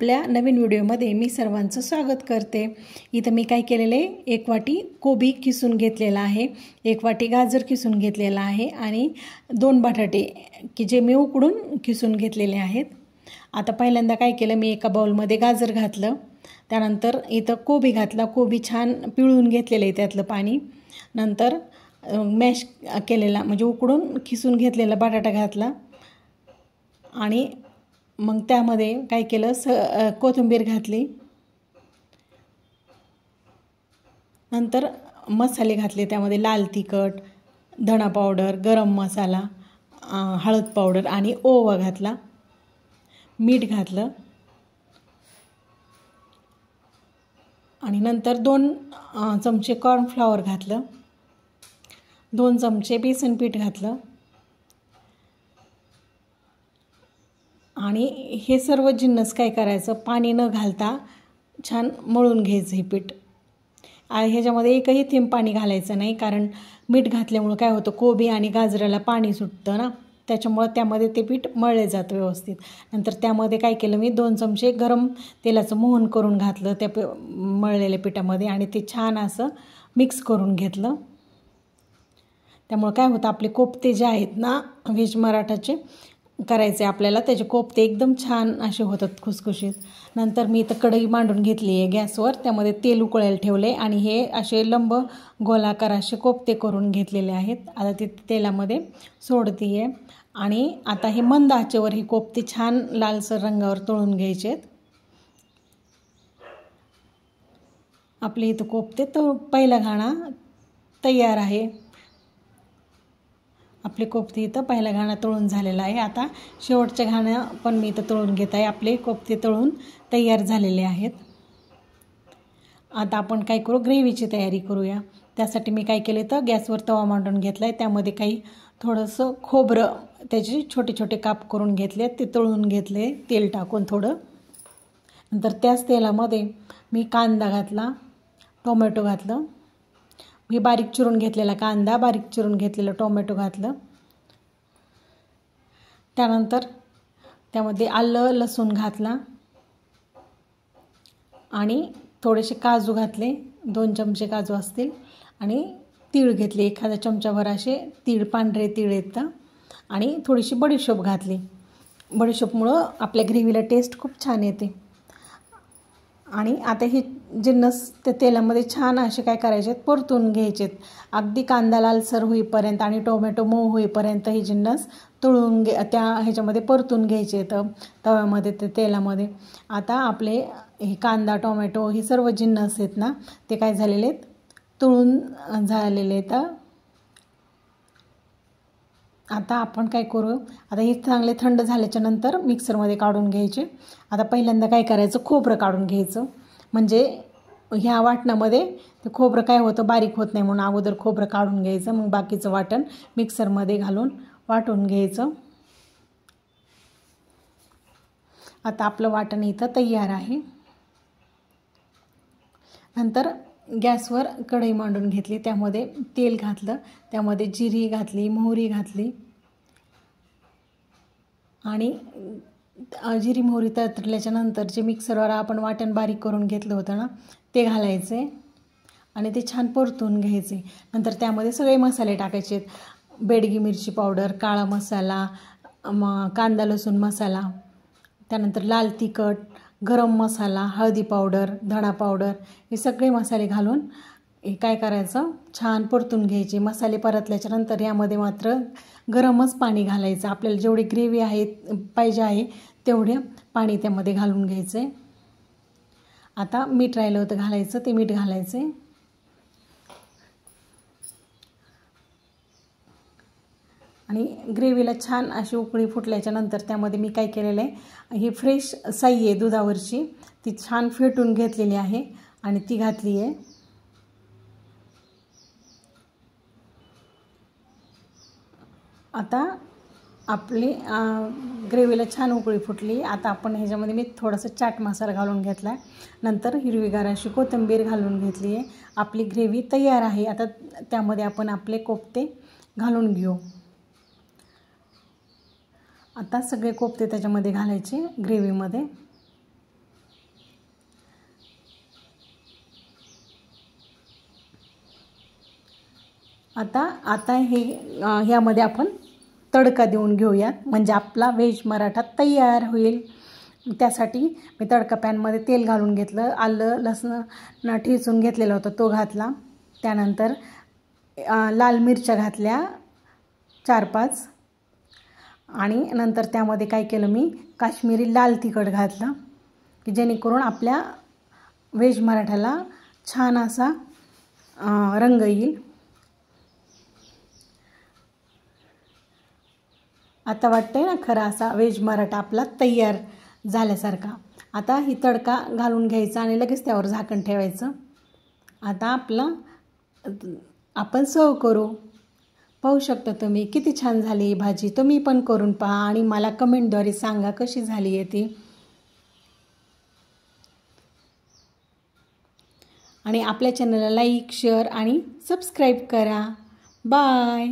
आपल्या नवीन व्हिडिओमध्ये मी सर्वांचं स्वागत करते। इथं मी काय केलेले, 1 वाटी कोबी किसून घेतलेला आहे, 1 वाटी गाजर किसून घेतलेला आहे आणि 2 बटाटे की जे मी उकडून किसून घेतलेले आहेत। आता पहिल्यांदा काय केलं, मी एका बाउलमध्ये गाजर घातलं, त्यानंतर इथं कोबी घातला, कोबी छान पिळून घेतलेलं आहे त्यातलं पाणी, नंतर मॅश केलेला म्हणजे उकडून किसून घेतलेला बटाटा घातला आणि मग त्यामध्ये काय केलं, कोथिंबीर घातली, नंतर मसाले घातले, त्यामध्ये लाल तिखट, धना पावडर, गरम मसाला, हळद पावडर आणि ओवा घातला, मीठ घातलं आणि नंतर 2 चमचे कॉर्नफ्लॉवर घातलं, 2 चमचे बेसन पीठ घातलं आणि हे सर्व जिन्नस काय करायचं, पाणी न घालता छान मळून घ्यायचं हे पीठ। ह्याच्यामध्ये एकही थेंब पाणी घालायचं नाही, कारण मीठ घातल्यामुळे काय होतं, कोबी आणि गाजराला पाणी सुटतं ना, त्याच्यामुळे त्यामध्ये ते पीठ मळले जातं व्यवस्थित। नंतर त्यामध्ये काय केलं, मी 2 चमचे गरम तेलाचं मोहन करून घातलं त्या मळलेल्या पिठामध्ये आणि ते छान असं मिक्स करून घेतलं। त्यामुळे काय होतं, आपले कोफ्ते जे आहेत ना व्हेज मराठाचे करायचे आपल्याला, त्याचे कोफ्ते एकदम छान असे होतात, खुसखुशीत। नंतर मी इथं कढई मांडून घेतली आहे गॅसवर, त्यामध्ये तेल उकळायला ठेवले आणि हे असे लंब गोलाकार असे कोफ्ते करून घेतलेले आहेत। आता ते तेलामध्ये सोडते आहे आणि आता हे मंद आचेवर हे कोफ्ते छान लालसर रंगावर तळून घ्यायचे आहेत। आपले इथं कोफ्ते तर पहिला घाणा तयार आहे, आपले कोफ्ते इथं पहिला घाणा तळून झालेला आहे। आता शेवटच्या घाणा पण मी इथं तळून घेत आहे। आपले कोफ्ते तळून तयार झालेले आहेत। आता आपण काय करू, ग्रेव्हीची तयारी करूया। त्यासाठी मी काय केले, तर गॅसवर तवा मांडून घेतला आहे, त्यामध्ये काही थोडंसं खोबरं त्याचे छोटे छोटे काप करून घेतले, ते तळून घेतले तेल टाकून थोडं। नंतर त्याच तेलामध्ये मी कांदा घातला, टोमॅटो घातलं, मी बारीक चिरून घेतलेला कांदा, बारीक चिरून घेतलेलं टोमॅटो घातलं, त्यानंतर त्यामध्ये आलं लसूण घातला आणि थोडेसे काजू घातले, 2 चमचे काजू असतील आणि तीळ घेतले, एखादा चमचाभर असे तीळ, पांढरे तीळ येतं आणि थोडीशी बडीशोप घातली। बडीशोपमुळं आपल्या ग्रेव्हीला टेस्ट खूप छान येते। आणि आता हे जिन्नस त्या तेलामध्ये छान असे काय करायचे, परतून घ्यायचे, अगदी कांदा लालसर होईपर्यंत आणि टोमॅटो मऊ होईपर्यंत हे जिन्नस तळून त्या ह्याच्यामध्ये परतून घ्यायचे तव्यामध्ये, ते तेलामध्ये। आता आपले हे कांदा, टोमॅटो हे सर्व जिन्नस आहेत ना, ते काय झालेले आहेत, तळून झालेले आहेत। आता आपण काय करू, आता हे चांगले थंड झाल्याच्या नंतर मिक्सरमध्ये काढून घ्यायचे। आता पहिल्यांदा काय करायचं, खोबरं काढून घ्यायचं, म्हणजे ह्या वाटणामध्ये ते खोबरं काय होतं, बारीक होत नाही, म्हणून अगोदर खोबरं काढून घ्यायचं, मग बाकीचं वाटण मिक्सरमध्ये घालून वाटून घ्यायचं। आता आपलं वाटण इथं तयार आहे। नंतर गॅसवर कढई मांडून घेतली, त्यामध्ये तेल घातलं, त्यामध्ये जिरी घातली, मोहरी घातली आणि जिरी मोहरी तळल्याच्या नंतर जे मिक्सरवर आपण वाटण बारीक करून घेतलं होतं ना, ते घालायचे आणि ते छान परतून घ्यायचे। नंतर त्यामध्ये सगळे मसाले टाकायचे, बेडगी मिरची पावडर, काळा मसाला, कांदा लसूण मसाला, त्यानंतर लाल तिखट, गरम मसाला, हळदी पावडर, धना पावडर, हे सगळे मसाले घालून हे काय करायचं, छान परतून घ्यायचे। मसाले परतल्याच्या नंतर यामध्ये मात्र गरमच पाणी घालायचं, आपल्याला जेवढी ग्रेव्ही आहे पाहिजे आहे तेवढे पाणी त्यामध्ये घालून घ्यायचे। आता मीठ राहिलं होतं घालायचं, ते मीठ घालायचे आणि ग्रेव्हीला छान अशी उकळी फुटल्याच्या नंतर त्यामध्ये मी काय केलेलं आहे, ही फ्रेश साई आहे दुधावरची, ती छान फेटून घेतलेली आहे आणि ती घातली आहे। आता आपली ग्रेव्हीला छान उकळी फुटली। आता आपण ह्याच्यामध्ये मी थोडासा चाट मसाला घालून घेतला आहे, नंतर हिरवीगार अशी कोथिंबीर घालून घेतली आहे। आपली ग्रेव्ही तयार आहे। आता त्यामध्ये आपण आपले कोफ्ते घालून घेऊ। आता सगळे कोफ्ते त्याच्यामध्ये घालायचे ग्रेव्हीमध्ये। आता आता ह्यामध्ये आपण तडका देऊन घेऊयात, म्हणजे आपला व्हेज मराठा तयार होईल. त्यासाठी मी तडका पॅनमध्ये तेल घालून घेतलं, आलं लसूण ठेचून घेतलेलं होतं तो घातला. त्यानंतर लाल मिरच्या घातल्या 4-5 आणि नंतर त्यामध्ये काय केलं मी काश्मीरी लाल तिखट घातलं की जेणेकरून आपल्या व्हेज मराठ्याला छान असा रंग येईल. आता वाटतंय ना खरा असा व्हेज मराठा आपला तयार झाल्यासारखा. आता ही तडका घालून घ्यायचा आणि लगेच त्यावर झाकण ठेवायचं. आता आपण सर्व करू. पाहू शकता तुम्ही किती छान झाली ही भाजी. तुम्ही पण करून पहा आणि मला कमेंटद्वारे सांगा कशी झाली आहे ती. आणि आपल्या चॅनलला लाईक शेअर आणि सबस्क्राईब करा. बाय.